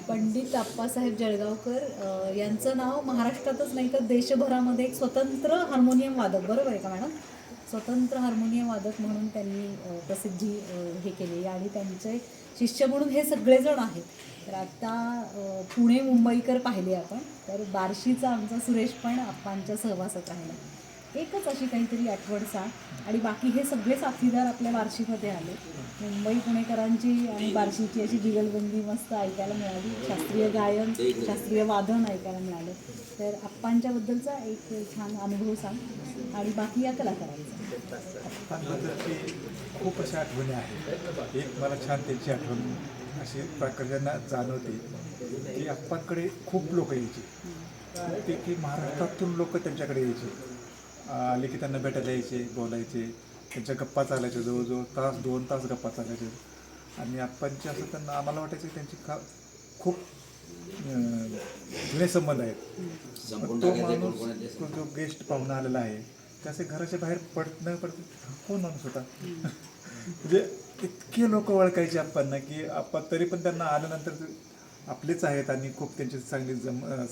पंडित आप्पासाहेब जळगावकर यांचं नाव महाराष्ट्रातच नाही तर देशभरामध्ये एक स्वतंत्र हार्मोनियम वादक, बरोबर आहे का मॅडम? स्वतंत्र हार्मोनियम वादक म्हणून त्यांनी प्रसिद्धी हे केली आणि त्यांचे शिष्य म्हणून हे सगळेजण आहेत. तर आता पुणे मुंबईकर पाहिले आपण तर बार्शीचा आमचा सुरेश पण आप्पांच्या सहवासात राहिला. एकच अशी काहीतरी आठवण सांग. आणि बाकी हे सगळे साथीदार आपल्या बार्शीमध्ये आले. मुंबई पुणेकरांची आणि बार्शीची अशी जुगलबंदी मस्त ऐकायला मिळाली. शास्त्रीय गायन, शास्त्रीय वादन ऐकायला मिळालं. तर आप्पांच्याबद्दलचा एक छान अनुभव सांग आणि बाकी या कलाकारांचा. आप्पांबद्दलची खूप अशा आठवणी आहेत. एक मला छान त्यांची आठवण अशी प्रकर्षांना जाणवते की आप्पांकडे खूप लोक यायचे. ते की महाराष्ट्रातून लोक त्यांच्याकडे यायचे. आले की त्यांना भेटायला यायचे, बोलायचे, त्यांच्या गप्पा चालायच्या, जवळजवळ तास 2 तास गप्पा चालायचे. आणि आप्पांची असं त्यांना आम्हाला वाटायचं त्यांची खूप जुने संबंध आहेत. तो माणूस जो गेस्ट पाहुणा आलेला आहे त्याचे घराच्या बाहेर न पडत कोण माणूस होता म्हणजे इतके लोक ओळखायचे आप्पांना की आप्पा तरी पण त्यांना आल्यानंतर आपलेच आहेत आणि खूप त्यांचे चांगले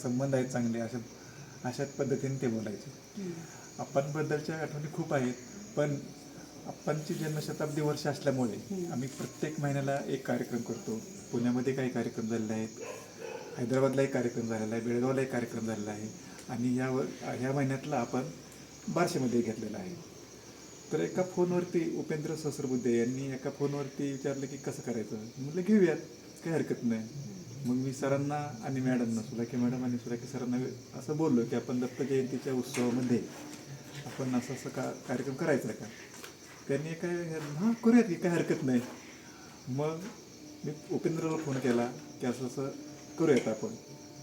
संबंध आहेत चांगले, अशाच पद्धतीने ते बोलायचे. आप्पांबद्दलच्या आठवणी खूप आहेत. पण आप्पांची जन्मशताब्दी वर्ष असल्यामुळे आम्ही प्रत्येक महिन्याला एक कार्यक्रम करतो. पुण्यामध्ये काही कार्यक्रम झालेले आहेत, हैदराबादला एक कार्यक्रम झालेला आहे, बेळगावला एक कार्यक्रम झालेला आहे आणि ह्या महिन्यातला आपण बार्शीमध्ये घेतलेला आहे. तर एका फोनवरती उपेंद्र सहस्रबुद्धे यांनी एका फोनवरती विचारलं की कसं करायचं. म्हटलं घेऊयात, काही हरकत नाही. मग मी सरांना आणि मॅडमना, सुलाखे मॅडम आणि सुलाखे सरांना असं बोललो की आपण दत्त जयंतीच्या उत्सवामध्ये आपण असं कार्यक्रम करायचा का. त्यांनी काय हां करूयात की काय हरकत नाही. मग मी उपेंद्रला फोन केला की असं करूयात आपण.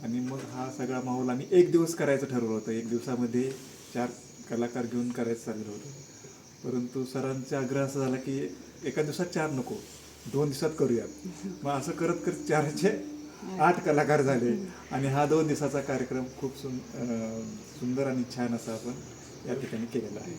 आणि मग हा सगळा माहोल आम्ही 1 दिवस करायचं ठरवलं होतं. 1 दिवसामध्ये 4 कलाकार घेऊन करायचं चाललं होतं. परंतु सरांचा आग्रह असा झाला की एका दिवसात 4 नको, 2 दिवसात करूयात. मग असं करत करत 4चे 8 कलाकार झाले आणि हा 2 दिवसाचा कार्यक्रम खूप सुंदर आणि छान असा आपण या ठिकाणी केलेला आहे.